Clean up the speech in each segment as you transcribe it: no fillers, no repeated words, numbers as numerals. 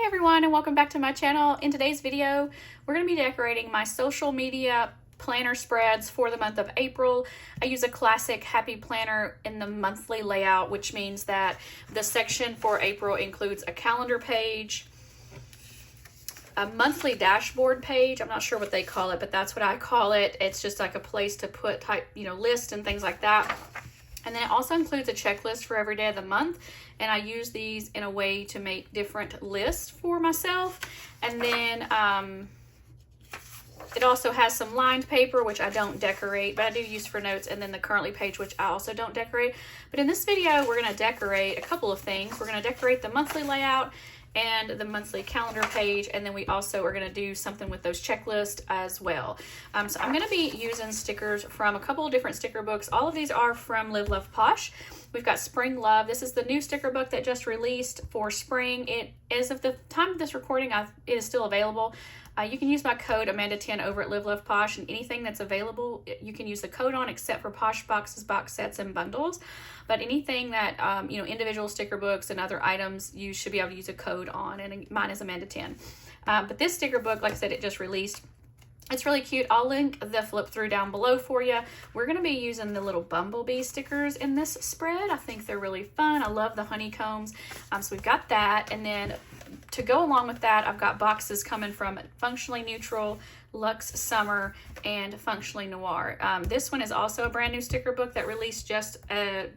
everyone, and welcome back to my channel. In today's video, we're going to be decorating my social media planner spreads for the month of April. I use a classic happy planner in the monthly layout, which means that the section for April includes a calendar page, a monthly dashboard page. I'm not sure what they call it, but that's what I call it. It's just like a place to put lists and things like that. And then it also includes a checklist for every day of the month. And I use these in a way to make different lists for myself. And then it also has some lined paper, which I don't decorate, but I do use for notes. And then the currently page, which I also don't decorate. But in this video, we're going to decorate a couple of things. We're going to decorate the monthly layout and the monthly calendar page, and then we also are going to do something with those checklists as well. So I'm going to be using stickers from a couple of different sticker books. All of these are from Live Love Posh. We've got Spring Love. This is the new sticker book that just released for spring. It is, at the time of this recording, it is still available. You can use my code Amanda10 over at Live Love Posh, and anything that's available you can use the code on, except for Posh boxes, box sets, and bundles. But anything that individual sticker books and other items, you should be able to use a code on, and mine is Amanda10. But this sticker book, like I said, it just released. It's really cute. I'll link the flip through down below for you. We're going to be using the little bumblebee stickers in this spread. I think they're really fun. I love the honeycombs. So we've got that, and then to go along with that, I've got boxes coming from Functionally Neutral, Luxe Summer, and Functionally Noir. This one is also a brand new sticker book that released just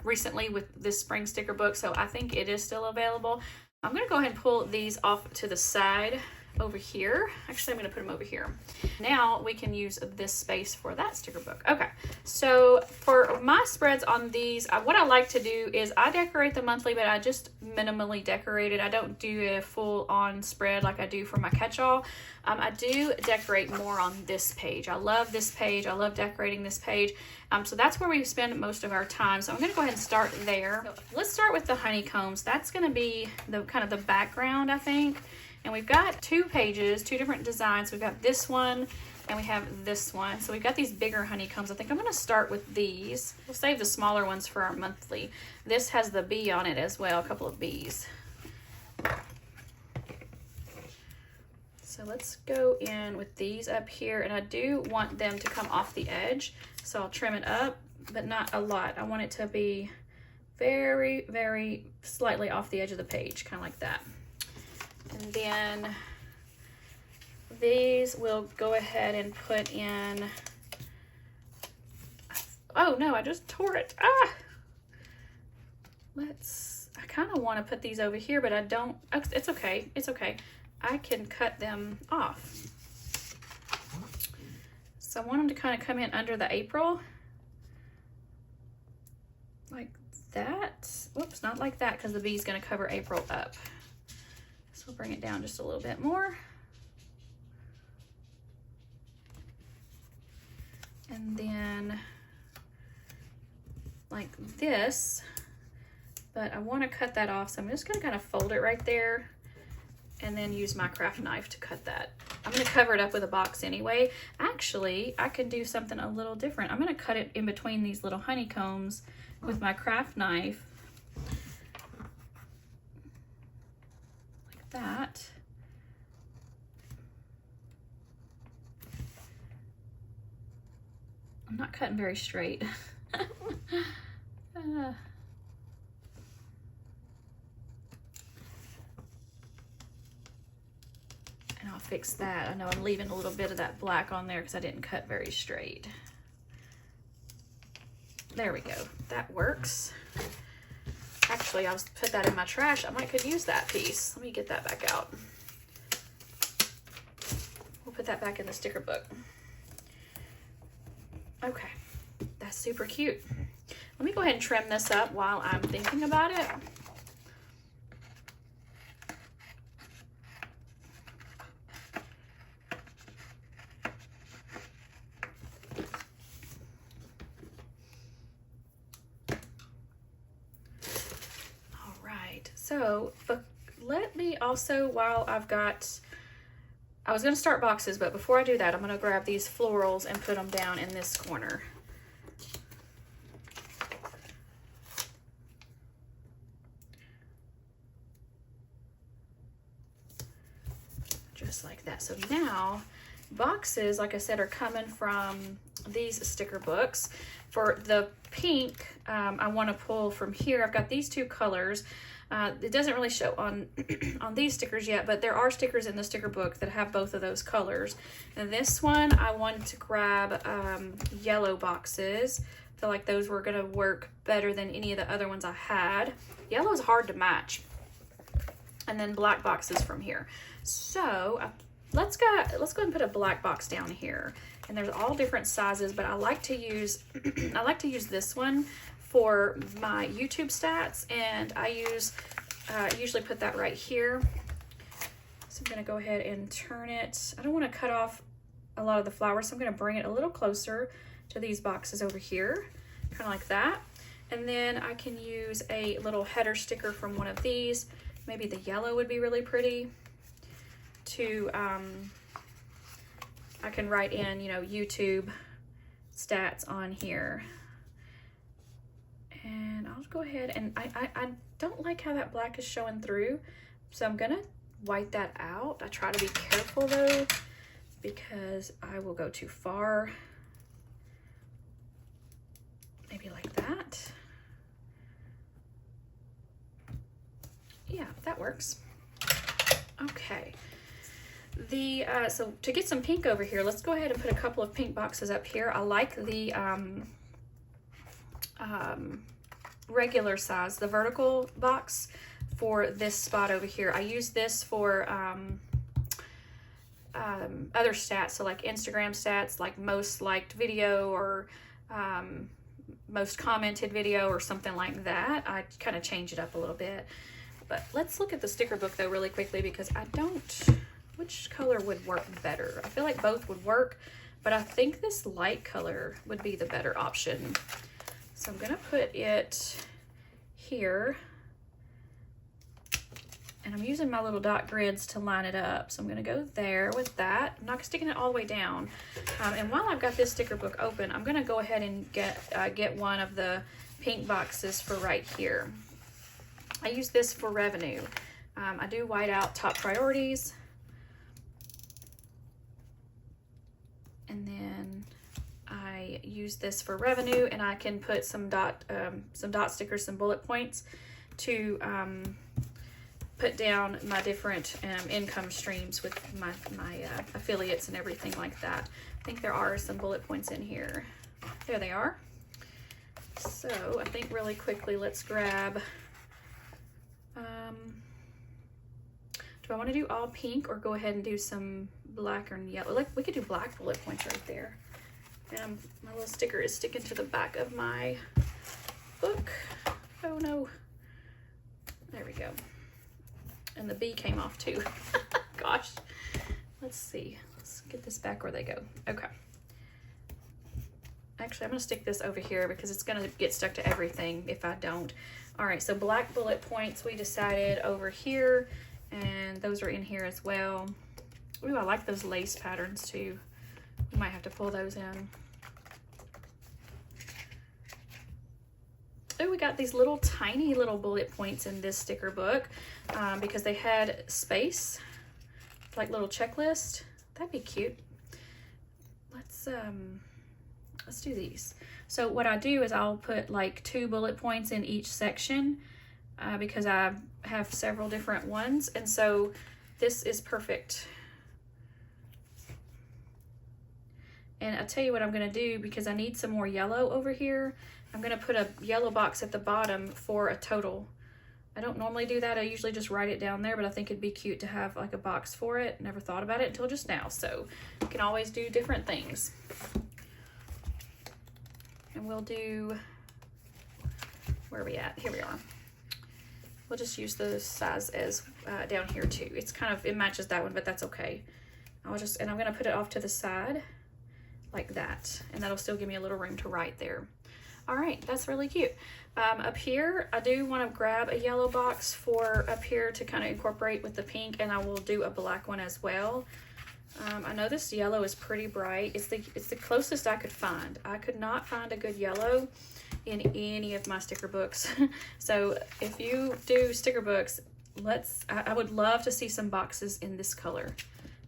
recently with this spring sticker book, so I think it is still available. I'm going to go ahead and pull these off to the side over here. Actually, I'm going to put them over here. Now we can use this space for that sticker book. Okay, so for my spreads on these, what I like to do is I decorate the monthly, but I just minimally decorate it. I don't do a full-on spread like I do for my catch-all. I do decorate more on this page. I love this page. I love decorating this page. So that's where we spend most of our time. So I'm going to go ahead and start there. So let's start with the honeycombs. That's going to be the kind of the background, I think. And we've got two pages, two different designs. We've got this one and we have this one. So we've got these bigger honeycombs. I think I'm going to start with these. We'll save the smaller ones for our monthly. This has the bee on it as well, a couple of bees. So let's go in with these up here. And I do want them to come off the edge. So I'll trim it up, but not a lot. I want it to be very, very slightly off the edge of the page, kind of like that. And then these we'll go ahead and put in. Oh no, I just tore it. I kind of want to put these over here, but I don't. It's okay. It's okay. I can cut them off. So I want them to kind of come in under the April. Like that. Whoops, not like that, because the bee's going to cover April up. So we'll bring it down just a little bit more. And then like this, but I want to cut that off. So I'm just going to kind of fold it right there and then use my craft knife to cut that. I'm going to cover it up with a box anyway. Actually, I could do something a little different. I'm going to cut it in between these little honeycombs with my craft knife. That. I'm not cutting very straight. And I'll fix that. I know I'm leaving a little bit of that black on there because I didn't cut very straight. There we go. That works. Actually, I'll put that in my trash. I might could use that piece. Let me get that back out. We'll put that back in the sticker book. Okay, that's super cute. Let me go ahead and trim this up while I'm thinking about it. So, but let me also, while I was going to start boxes, but before I do that, I'm going to grab these florals and put them down in this corner. just like that. So now boxes, like I said, are coming from these sticker books. For the pink, I want to pull from here. I've got these two colors. It doesn't really show on on these stickers yet, but there are stickers in the sticker book that have both of those colors. And this one, I wanted to grab yellow boxes. I feel like those were going to work better than any of the other ones I had. Yellow is hard to match. And then black boxes from here. So let's go ahead and put a black box down here. And there's all different sizes, but I like to use I like to use this one for my YouTube stats, and I usually put that right here. So I'm gonna go ahead and turn it. I don't want to cut off a lot of the flowers, so I'm gonna bring it a little closer to these boxes over here, kind of like that. And then I can use a little header sticker from one of these. Maybe the yellow would be really pretty to, I can write in, you know, YouTube stats on here. And I'll go ahead and I don't like how that black is showing through, so I'm gonna white that out. I try to be careful though, because I will go too far. Maybe like that. Yeah, that works. Okay. So to get some pink over here, let's go ahead and put a couple of pink boxes up here. I like the regular size, the vertical box for this spot over here. I use this for other stats, so like Instagram stats, like most liked video or most commented video or something like that. I kind of change it up a little bit. But let's look at the sticker book though really quickly, because I don't, which color would work better? I feel like both would work, but I think this light color would be the better option. So I'm gonna put it here, and I'm using my little dot grids to line it up. So I'm gonna go there with that. I'm not sticking it all the way down. And while I've got this sticker book open, I'm gonna go ahead and get one of the pink boxes for right here. I use this for revenue. I do white out top priorities. And then I use this for revenue, and I can put some dot stickers, some bullet points to put down my different income streams with my affiliates and everything like that. I think there are some bullet points in here. There they are. So I think really quickly, let's grab, do I want to do all pink or go ahead and do some black or yellow? Like, we could do black bullet points right there. And my little sticker is sticking to the back of my book. Oh no. There we go. And the B came off too. Gosh. Let's see. Let's get this back where they go. Okay. Actually, I'm going to stick this over here because it's going to get stuck to everything if I don't. All right, so black bullet points we decided over here, and those are in here as well. Ooh, I like those lace patterns too. We might have to pull those in. Oh, we got these little tiny little bullet points in this sticker book because they had space, like little checklist. That'd be cute. Let's do these. So what I do is I'll put like 2 bullet points in each section because I have several different ones, and so this is perfect. And I'll tell you what I'm going to do, because I need some more yellow over here. I'm going to put a yellow box at the bottom for a total. I don't normally do that. I usually just write it down there, but I think it'd be cute to have like a box for it. Never thought about it until just now. So you can always do different things. And we'll do, where are we at? Here we are. We'll just use the size as down here too. It's kind of, it matches that one, but that's okay. And I'm going to put it off to the side like that, and that'll still give me a little room to write there. All right, that's really cute. Up here, I do want to grab a yellow box for up here to kind of incorporate with the pink, and I will do a black one as well. I know this yellow is pretty bright. It's the closest I could find. I could not find a good yellow in any of my sticker books. So if you do sticker books, I would love to see some boxes in this color.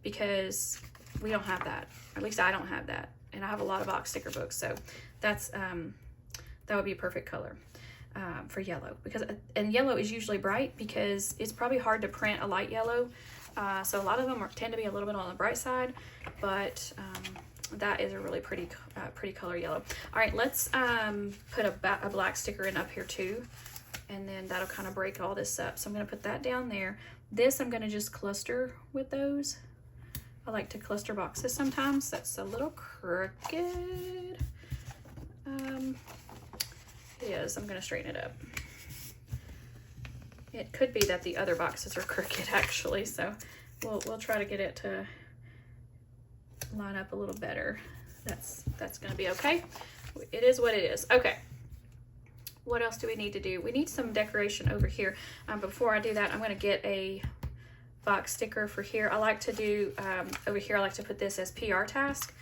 because we don't have that, or at least I don't have that, and I have a lot of box sticker books, so that's that would be a perfect color for yellow, because and yellow is usually bright because it's probably hard to print a light yellow, so a lot of them tend to be a little bit on the bright side, but that is a really pretty color yellow. All right, let's put a black sticker in up here too, and then that'll kind of break all this up. So I'm going to put that down there. This I'm going to just cluster with those. I like to cluster boxes sometimes. That's a little crooked. It is. I'm going to straighten it up. It could be that the other boxes are crooked actually, so we'll try to get it to line up a little better. That's going to be okay. It is what it is. Okay. What else do we need to do? We need some decoration over here. Before I do that, I'm going to get a box sticker for here. I like to do, over here, I like to put this as PR task.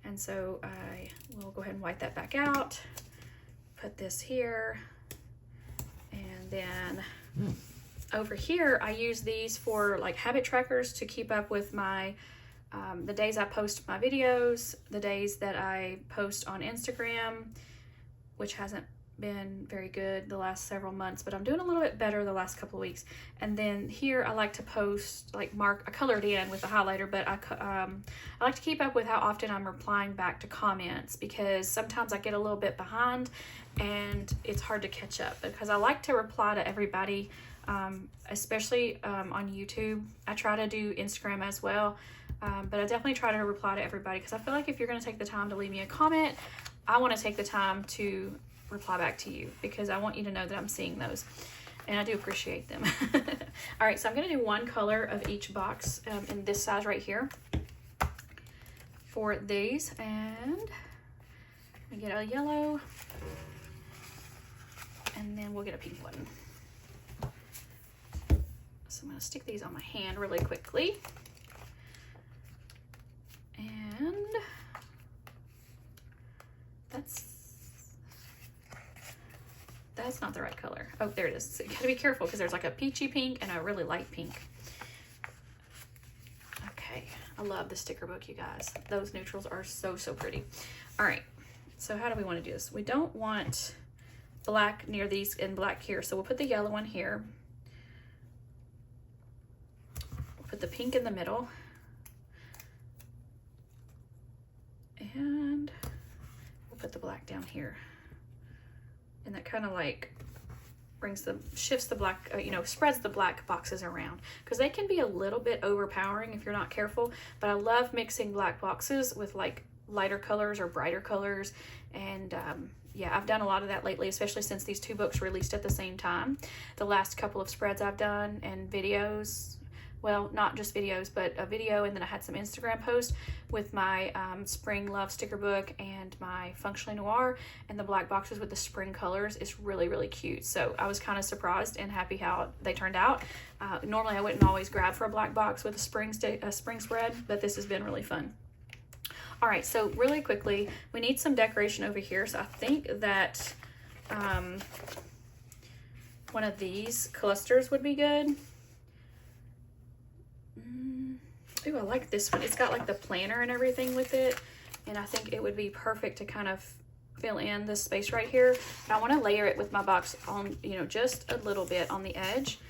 And so I will go ahead and wipe that back out. Put this here. And then over here, I use these for like habit trackers to keep up with my the days I post my videos, the days that I post on Instagram, which hasn't been very good the last several months, but I'm doing a little bit better the last couple of weeks. And then here I like to post, like I colored in with a highlighter, but I like to keep up with how often I'm replying back to comments, because sometimes I get a little bit behind and it's hard to catch up, because I like to reply to everybody, especially on YouTube. I try to do Instagram as well, but I definitely try to reply to everybody, because I feel like if you're going to take the time to leave me a comment, I want to take the time to reply back to you, because I want you to know that I'm seeing those, and I do appreciate them. All right, so I'm going to do one color of each box in this size right here for these, and I get a yellow, and then we'll get a pink one. So I'm going to stick these on my hand really quickly. And that's not the right color. Oh, there it is. So you gotta be careful, because there's like a peachy pink and a really light pink. Okay, I love the sticker book, you guys. Those neutrals are so pretty. All right, so how do we want to do this? We don't want black near these and black here, so we'll put the yellow one here. We'll put the pink in the middle. And we'll put the black down here. And that kind of like shifts the black, spreads the black boxes around, because they can be a little bit overpowering if you're not careful. But I love mixing black boxes with like lighter colors or brighter colors. And yeah, I've done a lot of that lately, especially since these two books released at the same time. The last couple of spreads I've done and videos, well, not just videos, but a video, and then I had some Instagram posts with my Spring Love sticker book and my Functionally Noir, and the black boxes with the spring colors is really cute. So I was kind of surprised and happy how they turned out. Normally I wouldn't always grab for a black box with a spring spread, but this has been really fun. All right, so really quickly, we need some decoration over here. So I think that one of these clusters would be good. Ooh, I like this one. It's got like the planner and everything with it, and I think it would be perfect to kind of fill in this space right here. And I want to layer it with my box on, just a little bit on the edge,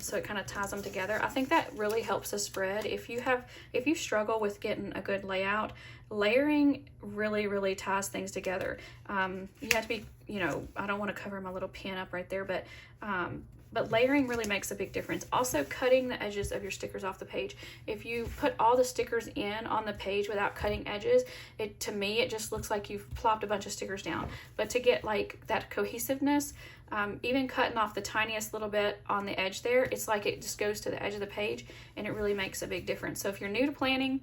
so it kind of ties them together. I think that really helps a spread. If you struggle with getting a good layout, layering really ties things together. You have to be, I don't want to cover my little pin up right there, but layering really makes a big difference. Also, cutting the edges of your stickers off the page. If you put all the stickers in on the page without cutting edges, to me, it just looks like you've plopped a bunch of stickers down. But to get like that cohesiveness, even cutting off the tiniest little bit on the edge there, it's like it just goes to the edge of the page, and it really makes a big difference. So if you're new to planning,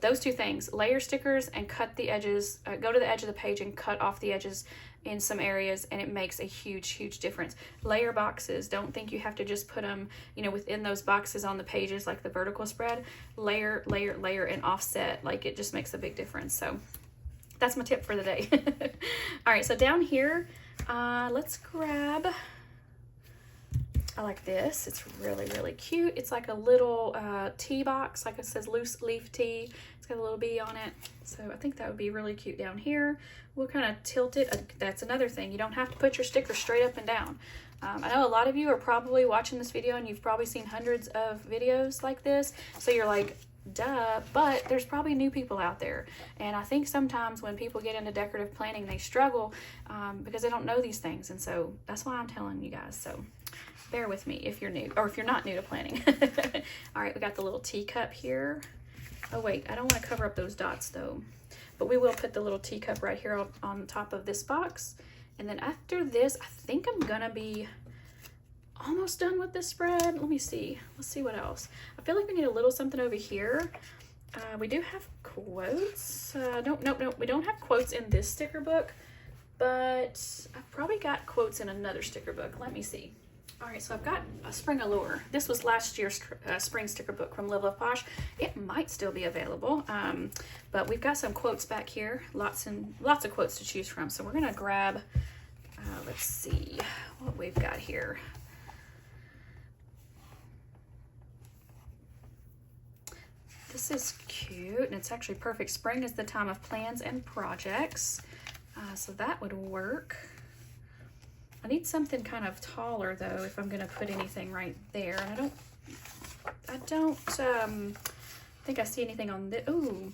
those two things, layer stickers and cut the edges, go to the edge of the page and cut off the edges in some areas, and it makes a huge difference. Layer boxes, don't think you have to just put them, within those boxes on the pages like the vertical spread. Layer, and offset, like it just makes a big difference. So that's my tip for the day. All right, so down here, let's grab I like this. It's really, really cute. It's like a little tea box, like it says loose leaf tea. It's got a little bee on it. So I think that would be really cute down here. We'll kind of tilt it. That's another thing. You don't have to put your sticker straight up and down. I know a lot of you are probably watching this video and you've probably seen hundreds of videos like this. So you're like, duh, but there's probably new people out there. And I think sometimes when people get into decorative planning, they struggle because they don't know these things. And so that's why I'm telling you guys. So bear with me if you're new, or if you're not new to planning. All right, we got the little teacup here. Oh wait, I don't want to cover up those dots though. But we will put the little teacup right here on top of this box. And then after this, I think I'm gonna be almost done with this spread. Let me see. Let's see what else. I feel like we need a little something over here. We do have quotes. Nope. We don't have quotes in this sticker book, but I've probably got quotes in another sticker book. Let me see. All right, so I've got a spring Allure. This was last year's spring sticker book from Live Love Posh. It might still be available, but we've got some quotes back here. Lots of quotes to choose from. So we're gonna grab, let's see what we've got here. This is cute, and it's actually perfect. Spring is the time of plans and projects, so that would work. I need something kind of taller though if I'm gonna put anything right there. And I don't think I see anything on this. Ooh,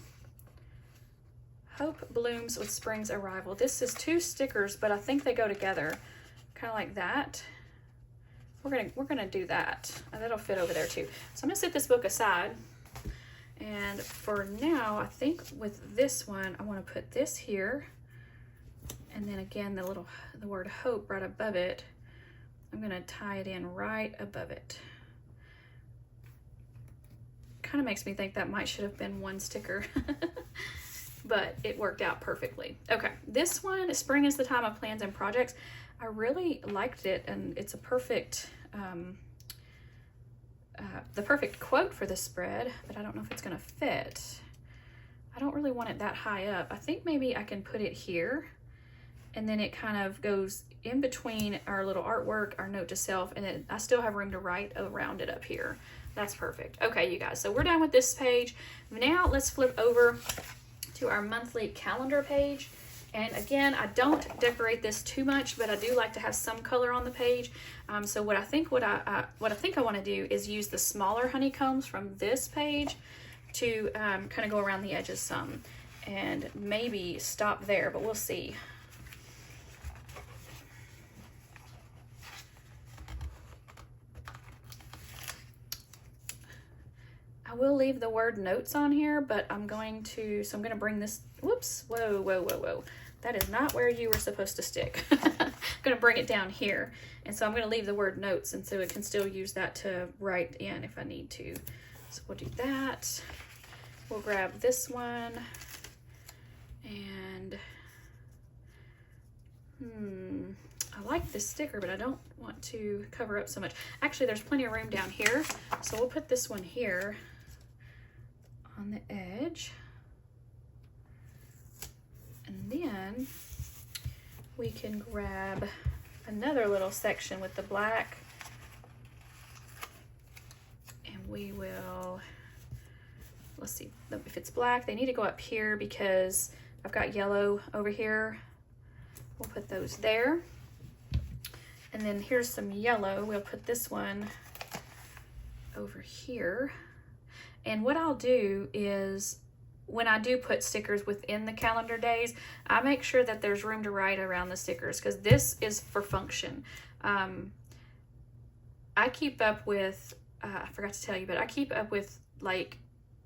hope blooms with spring's arrival. This is 2 stickers, but I think they go together, kind of like that. We're gonna do that, and that'll fit over there too. So I'm gonna set this book aside. And for now, I think with this one, I want to put this here. And then again, the word hope right above it. I'm going to tie it in right above it. Kind of makes me think that should have been 1 sticker. But it worked out perfectly. Okay, this one, spring is the time of plans and projects. I really liked it, and it's a perfect... the perfect quote for this spread, but I don't know if it's gonna fit. I don't really want it that high up. I think maybe I can put it here, and then it kind of goes in between our little artwork, our note to self, and then I still have room to write around it up here. That's perfect. Okay, you guys, so we're done with this page. Now let's flip over to our monthly calendar page. And again, I don't decorate this too much, but I do like to have some color on the page. So what I think I want to do is use the smaller honeycombs from this page to kind of go around the edges some, and maybe stop there, but we'll see. I will leave the word notes on here, but I'm going to bring this, whoops, whoa. That is not where you were supposed to stick. I'm gonna bring it down here. And so I'm gonna leave the word notes, and so it can still use that to write in if I need to. So we'll do that. We'll grab this one, and I like this sticker, but I don't want to cover up so much. Actually, there's plenty of room down here. So we'll put this one here on the edge. And then we can grab another little section with the black, and we will, let's see, if it's black, they need to go up here because I've got yellow over here. We'll put those there. And then here's some yellow. We'll put this one over here. And what I'll do is, when I do put stickers within the calendar days, I make sure that there's room to write around the stickers, because this is for function. I keep up with, I forgot to tell you, but I keep up with like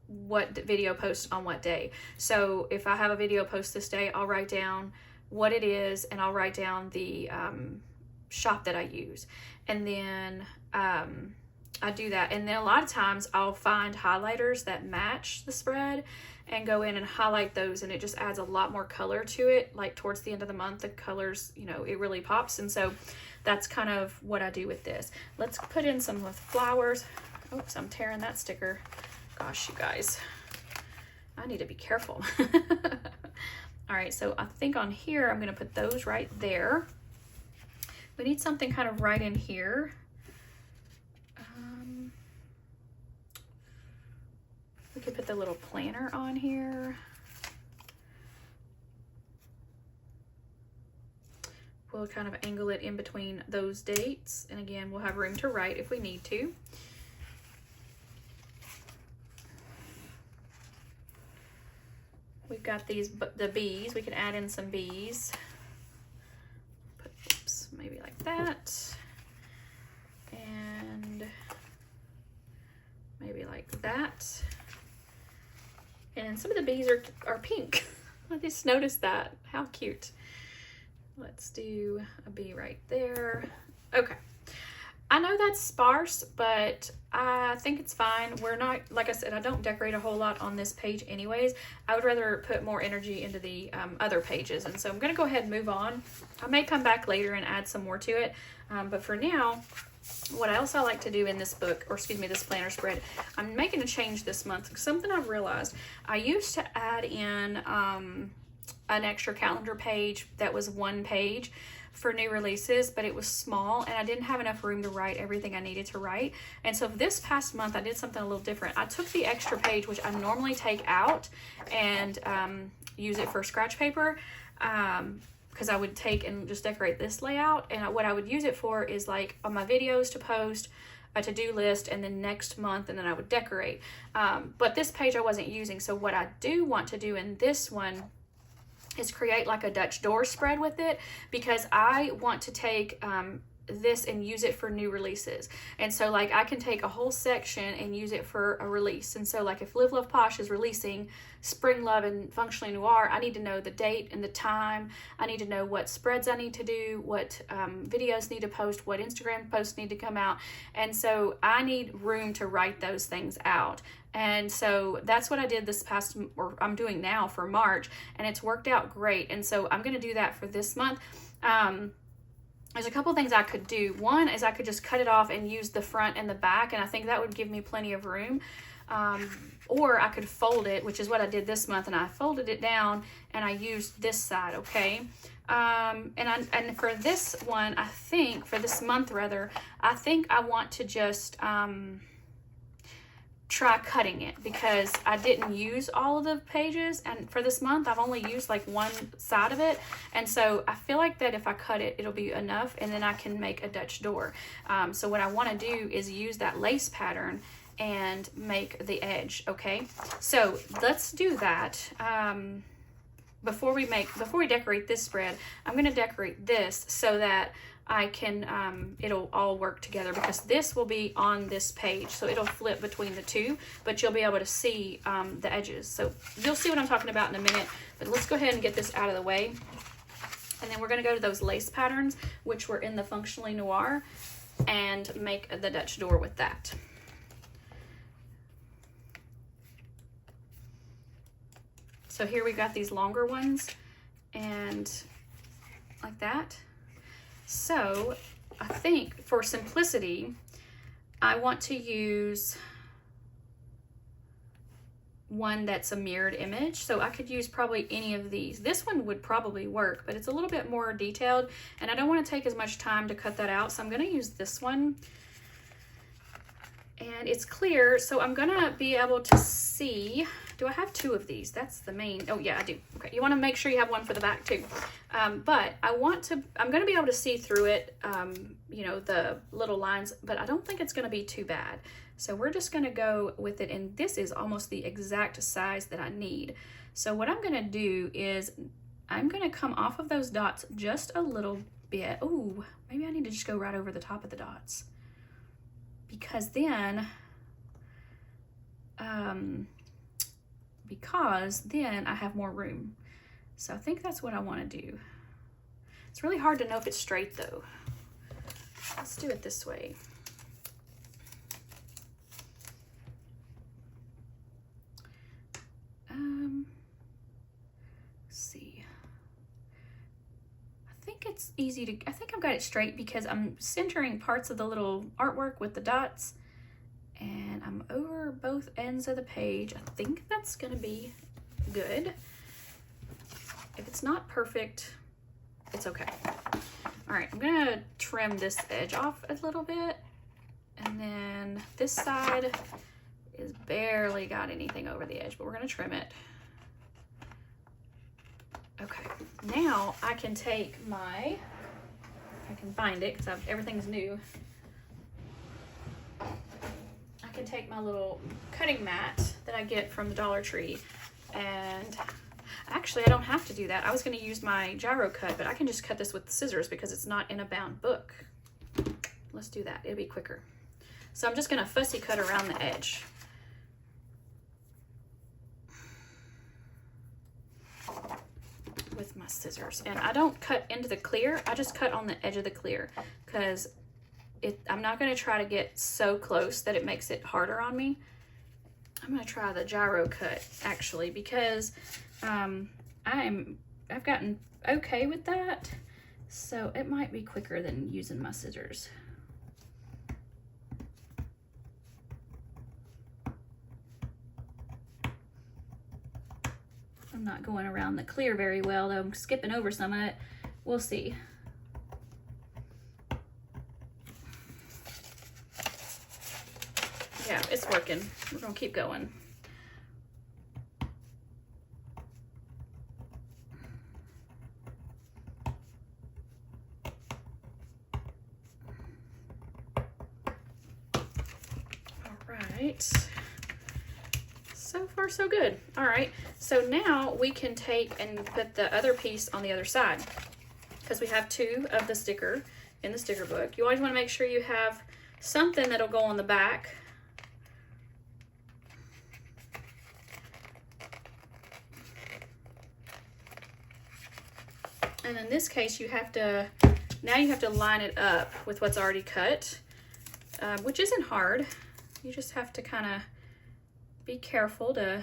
what video posts on what day. So if I have a video post this day, I'll write down what it is, and I'll write down the shop that I use. And then I do that. And then a lot of times I'll find highlighters that match the spread and go in and highlight those, and it just adds a lot more color to it. Like towards the end of the month, the colors, you know, it really pops. And so that's kind of what I do with this. Let's put in some with flowers. Oops, I'm tearing that sticker. Gosh, you guys, I need to be careful. All right, so I think on here, I'm gonna put those right there. We need something kind of right in here. could put the little planner on here. We'll kind of angle it in between those dates. And again, we'll have room to write if we need to. We've got the bees. We can add in some bees. Put, oops, maybe like that. And maybe like that. And some of the bees are pink. I just noticed that. How cute. Let's do a bee right there. Okay. I know that's sparse, but I think it's fine. We're not, like I said, I don't decorate a whole lot on this page anyways. I would rather put more energy into the other pages. And so I'm going to go ahead and move on. I may come back later and add some more to it. But for now, what else I like to do in this book, or excuse me, this planner spread, I'm making a change this month. Something I've realized, I used to add in an extra calendar page that was 1 page for new releases, but it was small and I didn't have enough room to write everything I needed to write. And so this past month I did something a little different. I took the extra page, which I normally take out and use it for scratch paper, because I would take and just decorate this layout. And what I would use it for is like on my videos to post, a to-do list, and then next month, and then I would decorate. But this page I wasn't using. So what I do want to do in this one is create like a Dutch door spread with it, because I want to take this and use it for new releases. And so like I can take a whole section and use it for a release. And so like if Live Love Posh is releasing Spring Love and Functionally Noir, I need to know the date and the time. I need to know what spreads I need to do, what videos need to post, what Instagram posts need to come out. And so I need room to write those things out. And so that's what I did this past, or I'm doing now for March, and it's worked out great. And so I'm going to do that for this month. There's a couple things I could do. One is I could just cut it off and use the front and the back, and I think that would give me plenty of room. Or I could fold it, which is what I did this month, and I folded it down and I used this side, okay? And for this one, I think, for this month rather, I think I want to just try cutting it, because I didn't use all of the pages, and for this month I've only used like one side of it, and so I feel like that if I cut it, it'll be enough, and then I can make a Dutch door. So what I want to do is use that lace pattern and make the edge. Okay, so let's do that. Before we decorate this spread, I'm going to decorate this so that I can, it'll all work together, because this will be on this page, so it'll flip between the two, but you'll be able to see the edges. So you'll see what I'm talking about in a minute, but let's go ahead and get this out of the way. And then we're going to go to those lace patterns, which were in the Functionally Noir, and make the Dutch door with that. So here we've got these longer ones, and like that. So I think for simplicity, I want to use one that's a mirrored image. So I could use probably any of these. This one would probably work, but it's a little bit more detailed, and I don't want to take as much time to cut that out. So I'm going to use this one. And it's clear, so I'm going to be able to see. Do I have 2 of these? That's the main. Oh yeah, I do. Okay, you want to make sure you have one for the back too. But I'm going to be able to see through it, you know, the little lines, but I don't think it's going to be too bad. So we're just going to go with it, and this is almost the exact size that I need. So what I'm going to do is I'm going to come off of those dots just a little bit. Oh, maybe I need to just go right over the top of the dots, because then I have more room. So I think that's what I want to do. It's really hard to know if it's straight though. Let's do it this way. Let's see. I think it's easy to, I think I've got it straight because I'm centering parts of the little artwork with the dots, and I'm over both ends of the page. I think that's gonna be good. If it's not perfect, it's okay. All right, I'm gonna trim this edge off a little bit, and then this side is barely got anything over the edge, but we're gonna trim it. Okay, now I can take my, I can find it because everything's new. I can take my little cutting mat that I get from the Dollar Tree, and actually I don't have to do that. I was going to use my gyro cut, but I can just cut this with the scissors because it's not in a bound book. Let's do that, it'll be quicker. So I'm just going to fussy cut around the edge. With my scissors, and I don't cut into the clear, I just cut on the edge of the clear because I'm not going to try to get so close that it makes it harder on me. I'm going to try the gyro cut actually because I've gotten okay with that, so it might be quicker than using my scissors. I'm not going around the clear very well, though. I'm skipping over some of it. We'll see. Yeah, it's working. We're gonna keep going. All right. So far, so good. All right, so now we can take and put the other piece on the other side because we have two of the sticker in the sticker book. You always want to make sure you have something that'll go on the back. And in this case, you have to, now you have to line it up with what's already cut, which isn't hard. You just have to kind of be careful to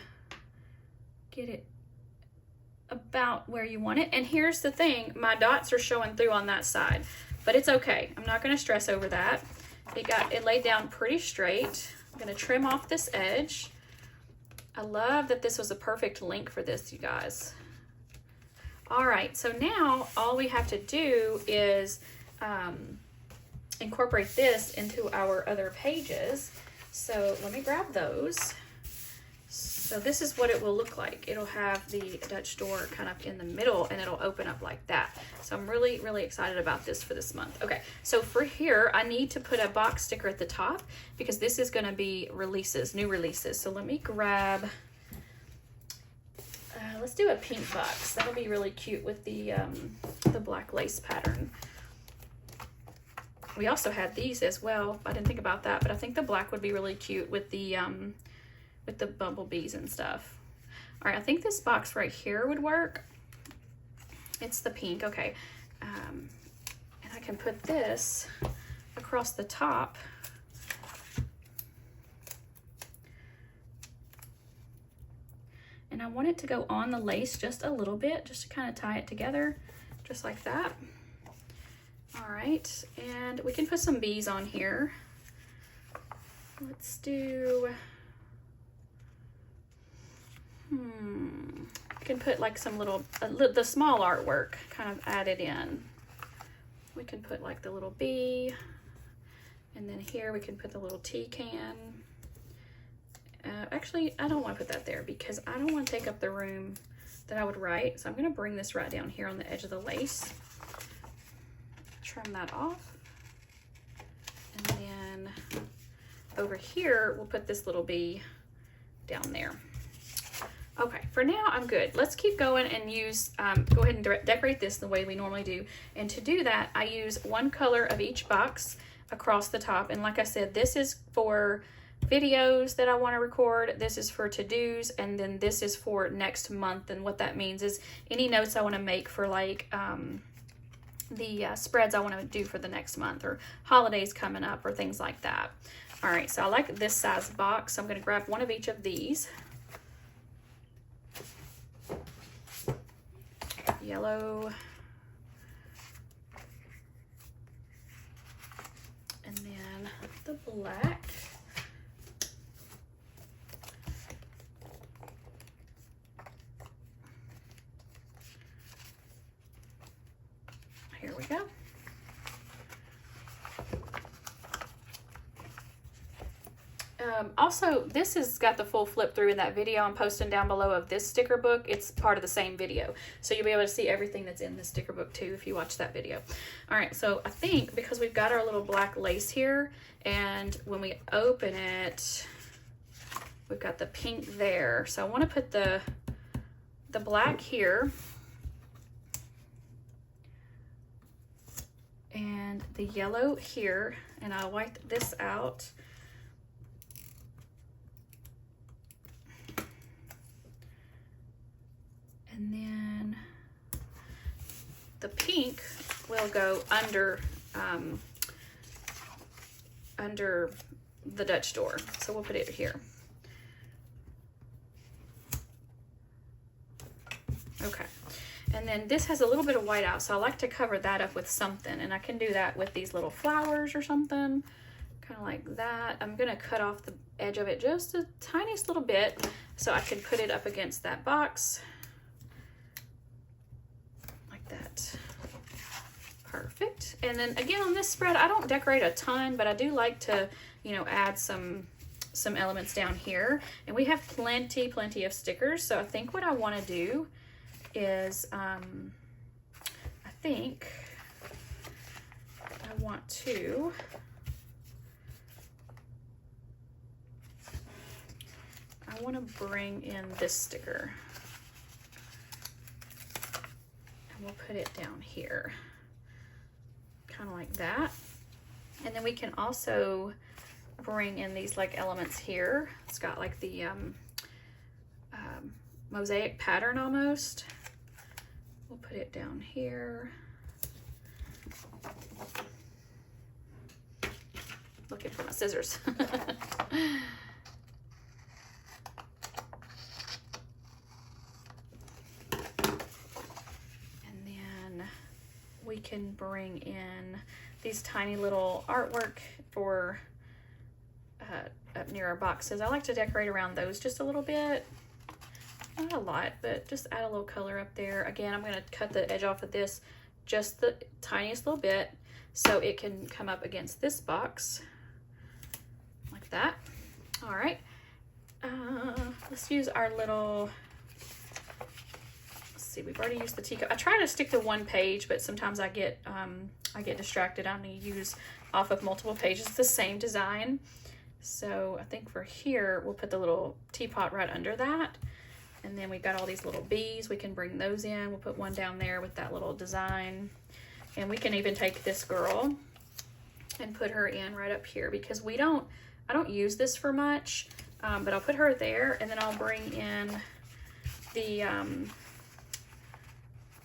get it about where you want it. And here's the thing, my dots are showing through on that side, but it's okay. I'm not going to stress over that. It laid down pretty straight. I'm going to trim off this edge. I love that this was a perfect length for this, you guys. All right, so now all we have to do is incorporate this into our other pages. So let me grab those. So this is what it will look like. It'll have the Dutch door kind of in the middle and it'll open up like that. So I'm really, really excited about this for this month. Okay, so for here, I need to put a box sticker at the top because this is gonna be releases, new releases. So let me grab, let's do a pink box. That'll be really cute with the black lace pattern. We also had these as well. I didn't think about that, but I think the black would be really cute with the bumblebees and stuff. All right, I think this box right here would work. It's the pink, okay. And I can put this across the top. And I want it to go on the lace just a little bit, just to kind of tie it together, just like that. All right, and we can put some bees on here. Let's do, I can put like some little, the small artwork kind of added in. We can put like the little bee, and then here we can put the little tea can. Actually, I don't want to put that there because I don't want to take up the room that I would write. So I'm going to bring this right down here on the edge of the lace. Trim that off. And then over here, we'll put this little bee down there. Okay, for now I'm good. Let's keep going and use, go ahead and decorate this the way we normally do. And to do that, I use one color of each box across the top. And like I said, this is for videos that I want to record, this is for to-dos, and then this is for next month. And what that means is any notes I want to make for like the spreads I want to do for the next month, or holidays coming up, or things like that. All right, so I like this size box, so I'm going to grab one of each of these. Yellow, and then the black. Here we go. Also, this has got the full flip through in that video I'm posting down below of this sticker book. It's part of the same video. So you'll be able to see everything that's in the sticker book too if you watch that video. All right, so I think because we've got our little black lace here, and when we open it, we've got the pink there. So I want to put the black here and the yellow here, and I'll wipe this out. And then the pink will go under under the Dutch door. So we'll put it here. Okay. And then this has a little bit of white out, so I like to cover that up with something. And I can do that with these little flowers or something, kind of like that. I'm gonna cut off the edge of it just a tiniest little bit so I can put it up against that box. That. Perfect. And then again on this spread, I don't decorate a ton, but I do like to, you know, add some elements down here. And we have plenty of stickers. So I think what I want to do is, I think I want to bring in this sticker. We'll put it down here, kind of like that. And then we can also bring in these like elements here. It's got like the mosaic pattern almost. We'll put it down here. Looking for my scissors. We can bring in these tiny little artwork for up near our boxes. I like to decorate around those just a little bit. Not a lot, but just add a little color up there. Again, I'm going to cut the edge off of this just the tiniest little bit so it can come up against this box like that. All right. Let's use our little... See, we've already used the teacup. I try to stick to one page, but sometimes I get distracted. I need to use off of multiple pages the same design. So I think for here, we'll put the little teapot right under that. And then we've got all these little bees. We can bring those in. We'll put one down there with that little design. And we can even take this girl and put her in right up here because I don't use this for much, but I'll put her there, and then I'll bring in the,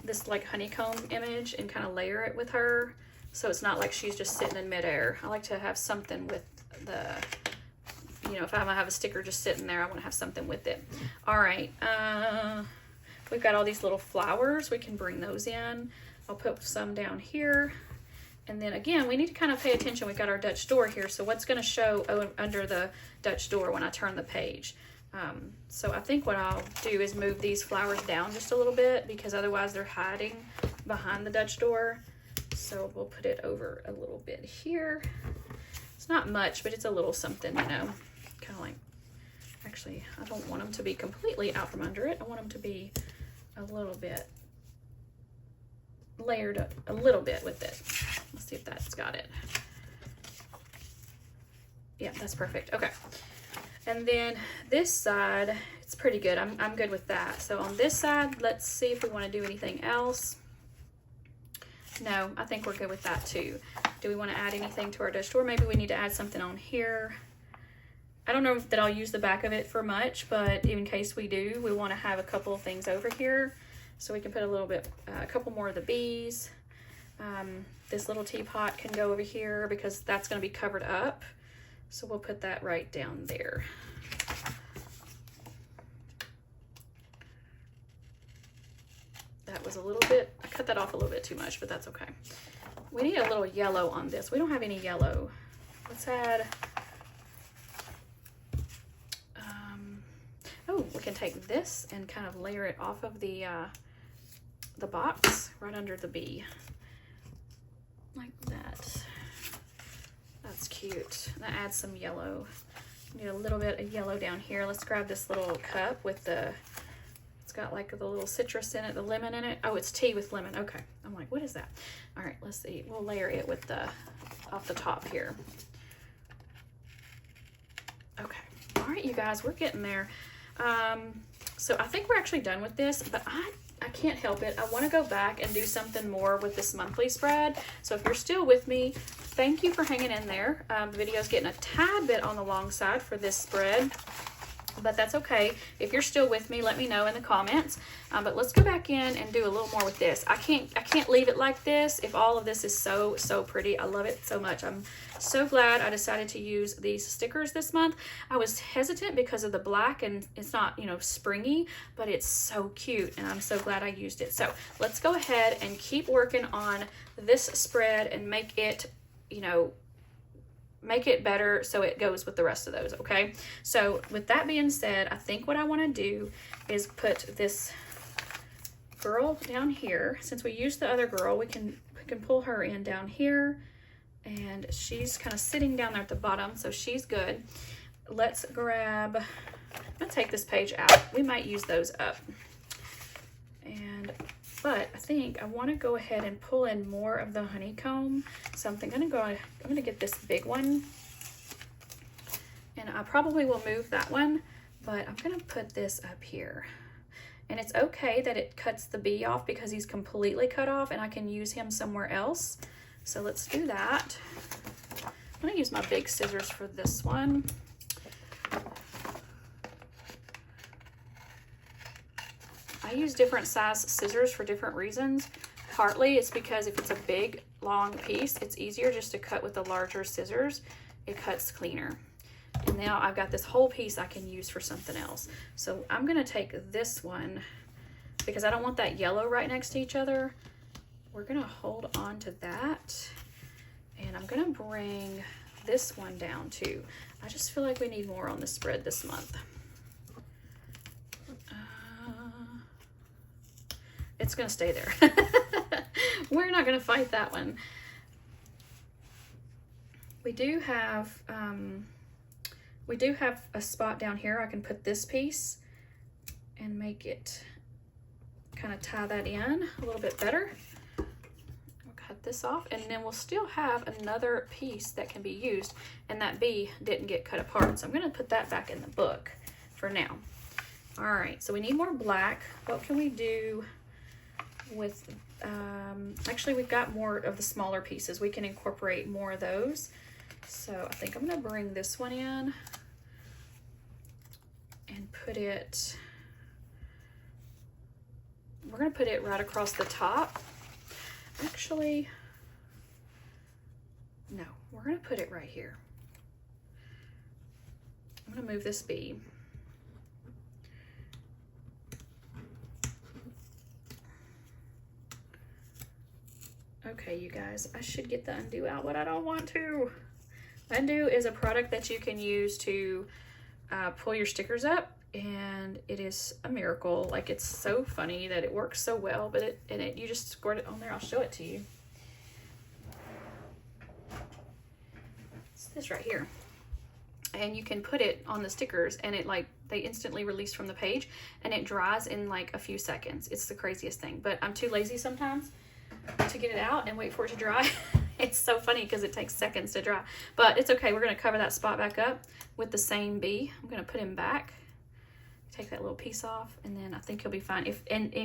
this like honeycomb image and kind of layer it with her so it's not like she's just sitting in midair. I like to have something with the, you know, if I'm gonna have a sticker just sitting there, I want to have something with it. All right, we've got all these little flowers. We can bring those in. I'll put some down here, and then again we need to kind of pay attention. We've got our Dutch door here, so what's going to show under the Dutch door when I turn the page? So I think what I'll do is move these flowers down just a little bit because otherwise they're hiding behind the Dutch door. So we'll put it over a little bit here. It's not much, but it's a little something, you know, kind of like, actually, I don't want them to be completely out from under it. I want them to be a little bit layered up a little bit with it. Let's see if that's got it. Yeah, that's perfect. Okay. And then this side, it's pretty good. I'm good with that. So on this side, let's see if we want to do anything else. No, I think we're good with that too. Do we want to add anything to our Dutch door? Maybe we need to add something on here. I don't know that I'll use the back of it for much, but in case we do, we want to have a couple of things over here. So we can put a little bit, a couple more of the bees. This little teapot can go over here because that's going to be covered up. So we'll put that right down there. That was a little bit, I cut that off a little bit too much, but that's okay. We need a little yellow on this. We don't have any yellow. Let's add, oh, we can take this and kind of layer it off of the box right under the bee. Like that. That's cute. That adds some yellow. Need Get a little bit of yellow down here. Let's grab this little cup with the, it's got like the little citrus in it, the lemon in it. Oh, it's tea with lemon. Okay. I'm like, what is that? All right, let's see. We'll layer it with the, off the top here. Okay. All right, you guys, we're getting there. So I think we're actually done with this, but I can't help it. I want to go back and do something more with this monthly spread. So if you're still with me, thank you for hanging in there. The video's getting a tad bit on the long side for this spread, but that's okay. If you're still with me, let me know in the comments. But let's go back in and do a little more with this. I can't leave it like this if all of this is so pretty. I love it so much. I'm so glad I decided to use these stickers this month. I was hesitant because of the black, and it's not, you know, springy, but it's so cute, and I'm so glad I used it. So let's go ahead and keep working on this spread and make it, you know, make it better so it goes with the rest of those. Okay, so with that being said, I think what I want to do is put this girl down here. Since we used the other girl, we can pull her in down here, and she's kind of sitting down there at the bottom, so she's good. Let's grab, I'm gonna take this page out. We might use those up, but I think I want to go ahead and pull in more of the honeycomb. So I'm gonna get this big one, and I probably will move that one, but I'm gonna put this up here. And it's okay that it cuts the bee off because he's completely cut off, and I can use him somewhere else. So let's do that. I'm gonna use my big scissors for this one. I use different size scissors for different reasons. Partly it's because if it's a big, long piece, it's easier just to cut with the larger scissors. It cuts cleaner. And now I've got this whole piece I can use for something else. So I'm gonna take this one, because I don't want that yellow right next to each other. We're gonna hold on to that, and I'm gonna bring this one down too. I just feel like we need more on the spread this month. It's gonna stay there. We're not gonna fight that one. We do have a spot down here. I can put this piece and make it kind of tie that in a little bit better. We'll cut this off, and then we'll still have another piece that can be used, and that bee didn't get cut apart. So I'm gonna put that back in the book for now. All right, so we need more black. What can we do with, actually we've got more of the smaller pieces. We can incorporate more of those. So I think I'm gonna bring this one in and put it, we're gonna put it right across the top. Actually, no, we're gonna put it right here. I'm gonna move this bee. Okay, you guys, I should get the undo out, but I don't want to. Undo is a product that you can use to pull your stickers up, and it is a miracle. Like, it's so funny that it works so well, but you just squirt it on there. I'll show it to you. It's this right here. And you can put it on the stickers, and it, like, they instantly release from the page, and it dries in like a few seconds. It's the craziest thing, but I'm too lazy sometimes to get it out and wait for it to dry. It's so funny because it takes seconds to dry, but it's okay. We're going to cover that spot back up with the same bee. I'm going to put him back, take that little piece off, and then I think he'll be fine. If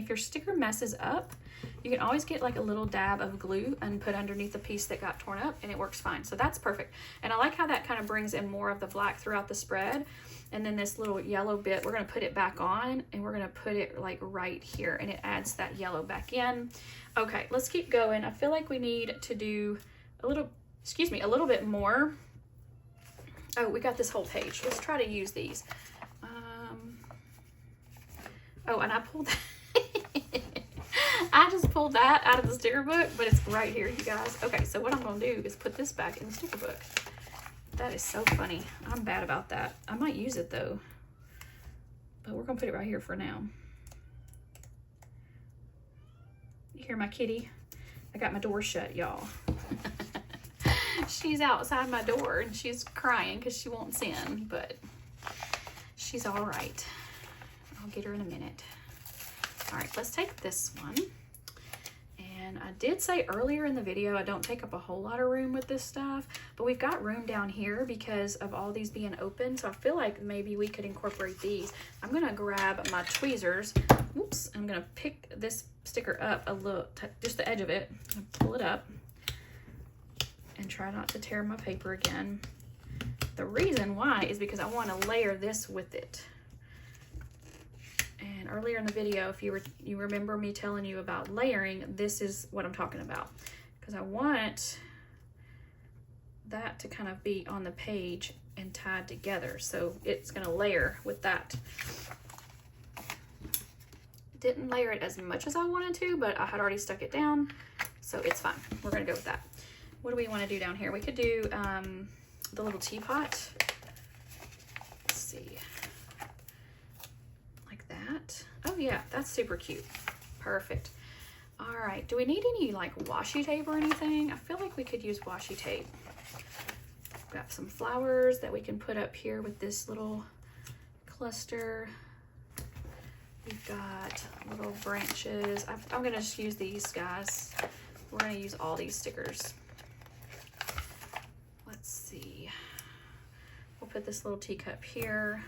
your sticker messes up, you can always get like a little dab of glue and put underneath the piece that got torn up, and it works fine. So that's perfect. And I like how that kind of brings in more of the black throughout the spread. And then this little yellow bit, we're going to put it back on, and we're going to put it like right here, and it adds that yellow back in. Okay, let's keep going. I feel like we need to do a little bit more. Oh, we got this whole page. Let's try to use these. Oh, and I pulled that. I just pulled that out of the sticker book, but it's right here, you guys. Okay, so what I'm going to do is put this back in the sticker book. That is so funny. I'm bad about that. I might use it though, but we're gonna put it right here for now. You hear my kitty? I got my door shut, y'all. She's outside my door and she's crying because she wants in, but she's all right. I'll get her in a minute. All right, let's take this one. And I did say earlier in the video, I don't take up a whole lot of room with this stuff, but we've got room down here because of all these being open. So I feel like maybe we could incorporate these. I'm gonna grab my tweezers. Oops, I'm gonna pick this sticker up a little, just the edge of it, and pull it up and try not to tear my paper again. The reason why is because I wanna layer this with it. And earlier in the video, if you remember me telling you about layering, this is what I'm talking about. Because I want that to kind of be on the page and tied together. So it's gonna layer with that. Didn't layer it as much as I wanted to, but I had already stuck it down, so it's fine. We're gonna go with that. What do we wanna do down here? We could do the little teapot. Let's see. Oh yeah, that's super cute. Perfect. All right, do we need any like washi tape or anything? I feel like we could use washi tape. Got some flowers that we can put up here with this little cluster. We've got little branches. I'm gonna just use these guys. We're gonna use all these stickers. Let's see. We'll put this little teacup here,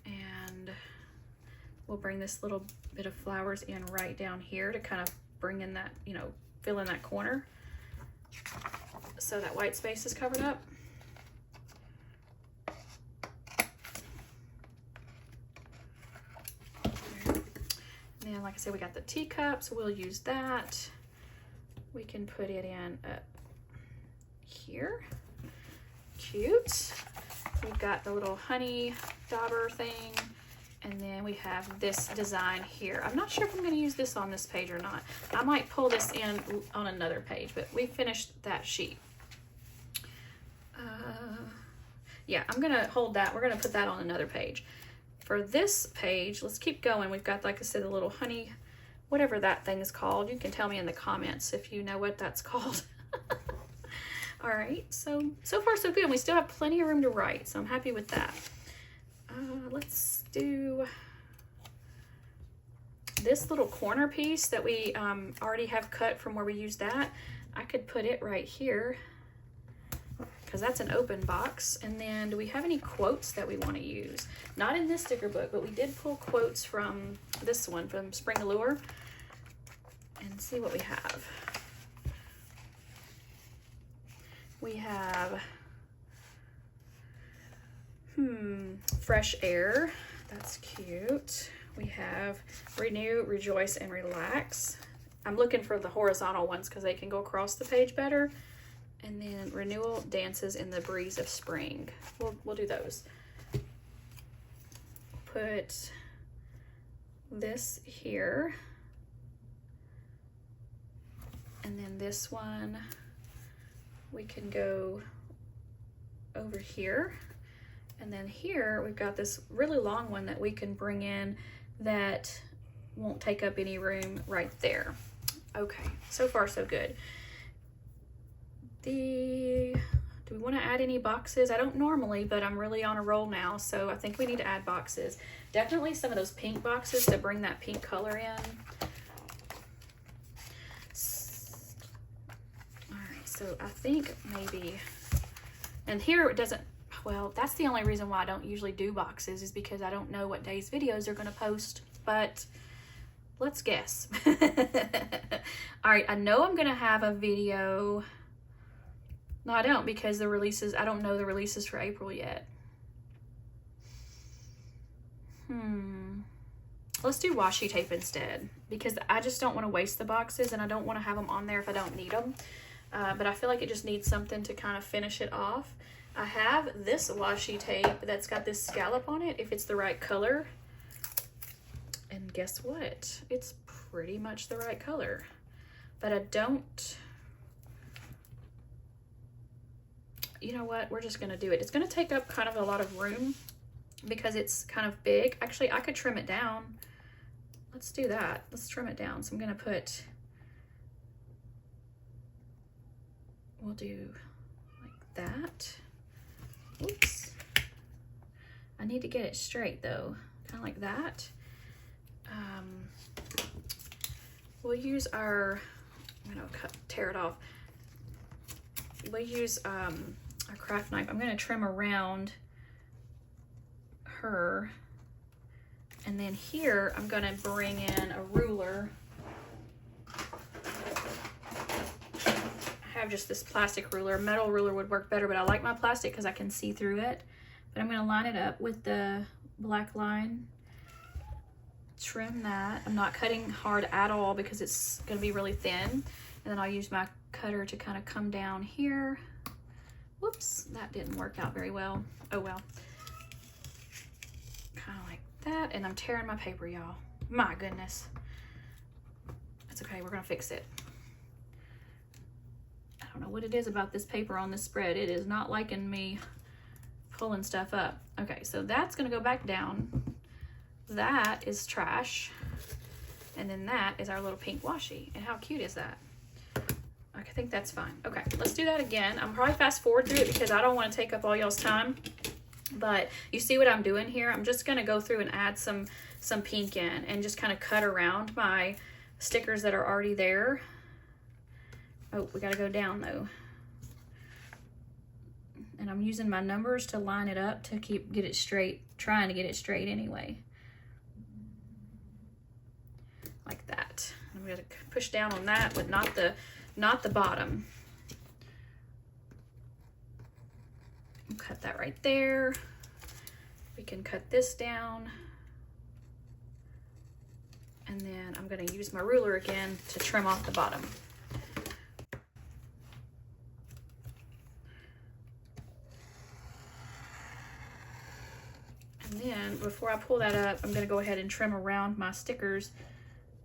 and we'll bring this little bit of flowers in right down here to kind of bring in that, you know, fill in that corner so that white space is covered up. And then, like I said, we got the teacups. We'll use that. We can put it in up here. Cute. We've got the little honey dauber thing. And then we have this design here. I'm not sure if I'm gonna use this on this page or not. I might pull this in on another page, but we finished that sheet. Yeah, I'm gonna hold that. We're gonna put that on another page. For this page, let's keep going. We've got, like I said, the little honey, whatever that thing is called. You can tell me in the comments if you know what that's called. All right, so far so good. We still have plenty of room to write, so I'm happy with that. Let's do this little corner piece that we already have cut from where we used that. I could put it right here because that's an open box. And then do we have any quotes that we want to use? Not in this sticker book, but we did pull quotes from this one, from Spring Allure, and see what we have. We have fresh air. That's cute. We have renew, rejoice, and relax. I'm looking for the horizontal ones because they can go across the page better. And then renewal dances in the breeze of spring. We'll do those. Put this here. And then this one, we can go over here. And then here we've got this really long one that we can bring in that won't take up any room right there. Okay, so far so good. Do we want to add any boxes? I don't normally, but I'm really on a roll now, so I think we need to add boxes. Definitely some of those pink boxes to bring that pink color in. All right, so I think maybe, and here it doesn't, well, that's the only reason why I don't usually do boxes, is because I don't know what days videos are going to post, but let's guess. All right, I know I'm going to have a video. No, I don't, because the releases, I don't know the releases for April yet. Let's do washi tape instead, because I just don't want to waste the boxes and I don't want to have them on there if I don't need them. But I feel like it just needs something to kind of finish it off. I have this washi tape that's got this scallop on it, if it's the right color. And guess what? It's pretty much the right color. But I don't, you know what? We're just gonna do it. It's gonna take up kind of a lot of room because it's kind of big. Actually, I could trim it down. Let's do that. Let's trim it down. So I'm gonna put, we'll do like that. Oops. I need to get it straight though, kind of like that. We'll use our, I'm gonna tear it off. We'll use our craft knife. I'm gonna trim around her. And then here, I'm gonna bring in a ruler. I have just this plastic ruler. Metal ruler would work better, but I like my plastic because I can see through it. But I'm gonna line it up with the black line. Trim that. I'm not cutting hard at all because it's gonna be really thin. And then I'll use my cutter to kind of come down here. Whoops, that didn't work out very well. Oh well. Kind of like that. And I'm tearing my paper, y'all. My goodness. That's okay, we're gonna fix it. I don't know what it is about this paper on this spread. It is not liking me pulling stuff up. Okay, so that's gonna go back down. That is trash. And then that is our little pink washi. And how cute is that? I think that's fine. Okay, let's do that again. I'm probably fast forward through it because I don't want to take up all y'all's time. But you see what I'm doing here? I'm just gonna go through and add some pink in and just kind of cut around my stickers that are already there. Oh, we gotta go down though. And I'm using my numbers to line it up to get it straight, trying to get it straight anyway. Like that. I'm gonna push down on that, but not the bottom. Cut that right there. We can cut this down. And then I'm gonna use my ruler again to trim off the bottom. And then before I pull that up, I'm gonna go ahead and trim around my stickers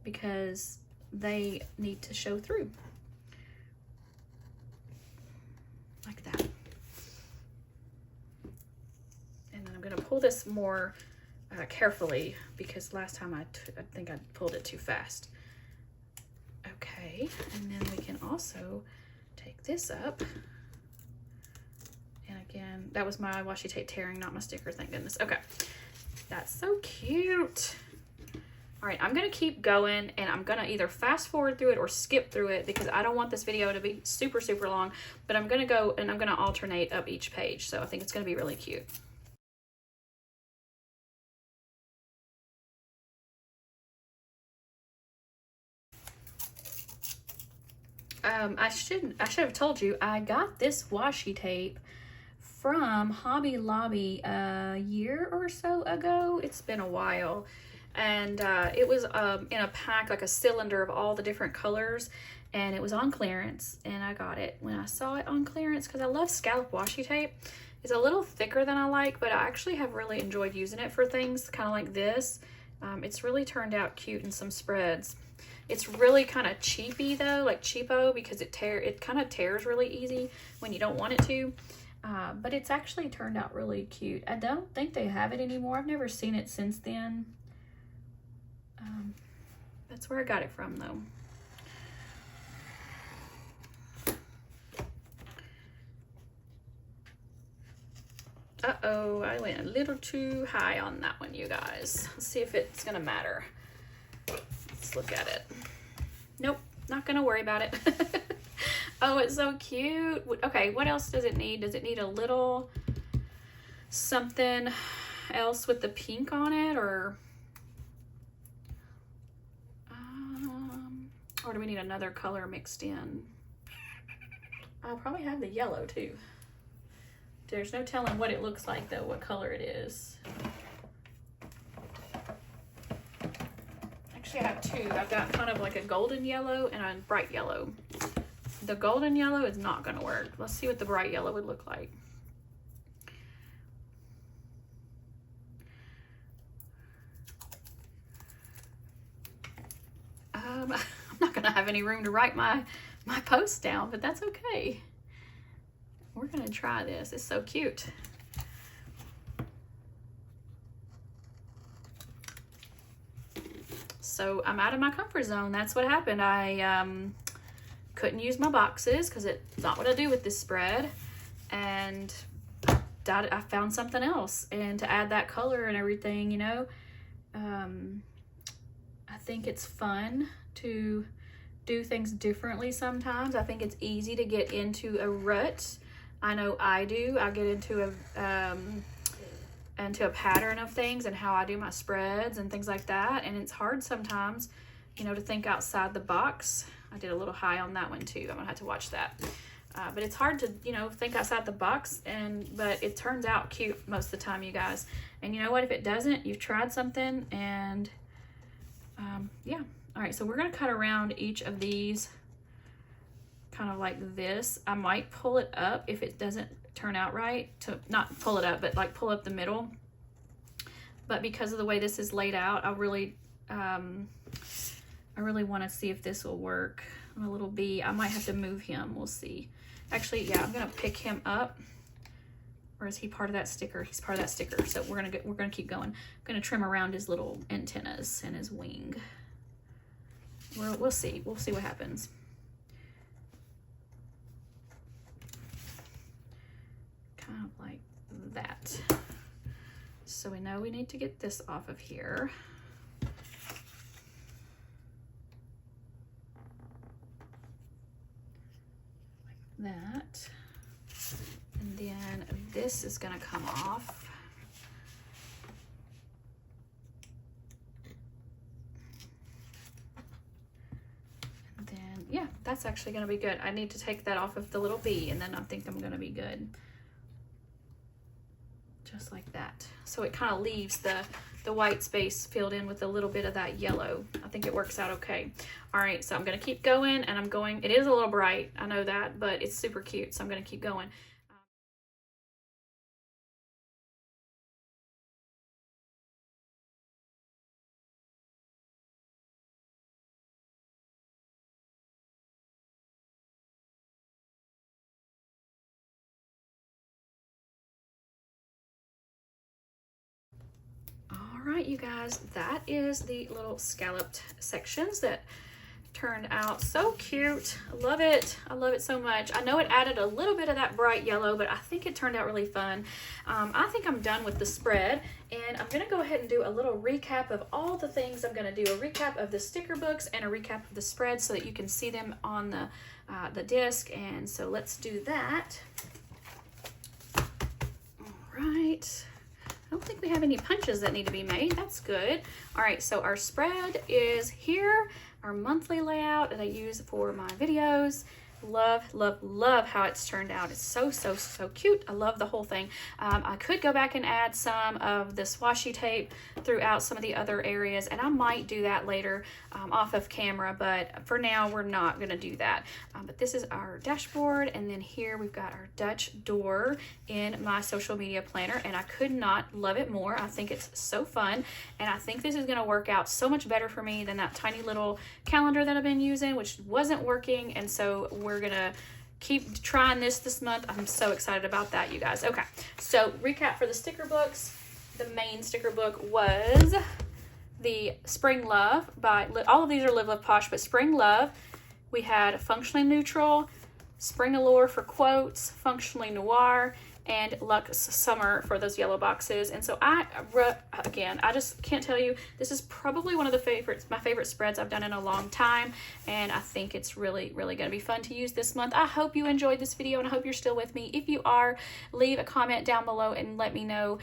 because they need to show through. Like that. And then I'm gonna pull this more carefully because last time I think I pulled it too fast. Okay, and then we can also take this up. And again, that was my washi tape tearing, not my sticker, thank goodness. Okay, that's so cute. All right, I'm gonna keep going and I'm gonna either fast forward through it or skip through it because I don't want this video to be super, super long, but I'm gonna go and I'm gonna alternate up each page. So I think it's gonna be really cute. I should have told you, I got this washi tape from Hobby Lobby a year or so ago. It's been a while. And it was in a pack, like a cylinder of all the different colors, and it was on clearance, and I got it when I saw it on clearance because I love scallop washi tape. It's a little thicker than I like, but I actually have really enjoyed using it for things kind of like this. It's really turned out cute in some spreads. It's really kind of cheapy though, like cheapo, because it kind of tears really easy when you don't want it to. But it's actually turned out really cute. I don't think they have it anymore. I've never seen it since then. That's where I got it from though. Uh-oh, I went a little too high on that one, you guys. Let's see if it's gonna matter. Let's look at it. Nope, not gonna worry about it. Oh, it's so cute. Okay, what else does it need? Does it need a little something else with the pink on it, or do we need another color mixed in? I'll probably have the yellow too. There's no telling what it looks like though, what color it is. Actually, I have two. I've got kind of like a golden yellow and a bright yellow. The golden yellow is not gonna work. Let's see what the bright yellow would look like. I'm not gonna have any room to write my post down, but that's okay. We're gonna try this. It's so cute. So I'm out of my comfort zone. That's what happened. I couldn't use my boxes because it's not what I do with this spread. And I found something else, and to add that color and everything, you know. I think it's fun to do things differently sometimes. I think it's easy to get into a rut. I know I do. I get into a pattern of things and how I do my spreads and things like that, and it's hard sometimes, you know, to think outside the box. I did a little high on that one too. I'm gonna have to watch that. But it's hard to, you know, think outside the box, but it turns out cute most of the time, you guys. And you know what? If it doesn't, you've tried something, and yeah. All right, so we're gonna cut around each of these kind of like this. I might pull it up if it doesn't turn out right, to not pull it up, but like pull up the middle. But because of the way this is laid out, I really want to see if this will work. My little bee, I might have to move him. We'll see. Actually, yeah, I'm gonna pick him up. Or is he part of that sticker? He's part of that sticker. So we're gonna keep going. I'm gonna trim around his little antennas and his wing. We'll see. We'll see what happens. Kind of like that. So we know we need to get this off of here. Like that. And then this is gonna come off. And then, yeah, that's actually gonna be good. I need to take that off of the little bee, and then I think I'm gonna be good. Just like that. So it kind of leaves the white space filled in with a little bit of that yellow. I think it works out okay. All right, so I'm gonna keep going, and it is a little bright, I know that, but it's super cute, so I'm gonna keep going. All right, you guys, that is the little scalloped sections that turned out so cute. I love it. I love it so much. I know it added a little bit of that bright yellow, but I think it turned out really fun. I think I'm done with the spread, and I'm gonna go ahead and do a little recap of all the things I'm gonna do. A recap of the sticker books and a recap of the spread so that you can see them on the disc. And so let's do that. All right. I don't think we have any punches that need to be made. That's good. All right, so our spread is here, our monthly layout that I use for my videos. Love, love, love how it's turned out. It's so, so, so cute. I love the whole thing. I could go back and add some of this washi tape throughout some of the other areas, and I might do that later off of camera, but for now we're not gonna do that. But this is our dashboard, and then here we've got our Dutch door in my social media planner, and I could not love it more. I think it's so fun, and I think this is gonna work out so much better for me than that tiny little calendar that I've been using, which wasn't working, and so we're gonna keep trying this month. I'm so excited about that, you guys. Okay, so recap for the sticker books. The main sticker book was the Spring Love by, all of these are Live Love Posh, but Spring Love. We had Functionally Neutral, Spring Allure for quotes, Functionally Noir, and Luxe Summer for those yellow boxes. And so again, I just can't tell you, this is probably one of my favorite spreads I've done in a long time, and I think it's really, really gonna be fun to use this month. I hope you enjoyed this video, and I hope you're still with me. If you are, leave a comment down below and let me know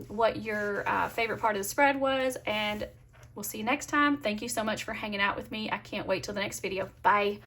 what your favorite part of the spread was, and we'll see you next time. Thank you so much for hanging out with me. I can't wait till the next video. Bye.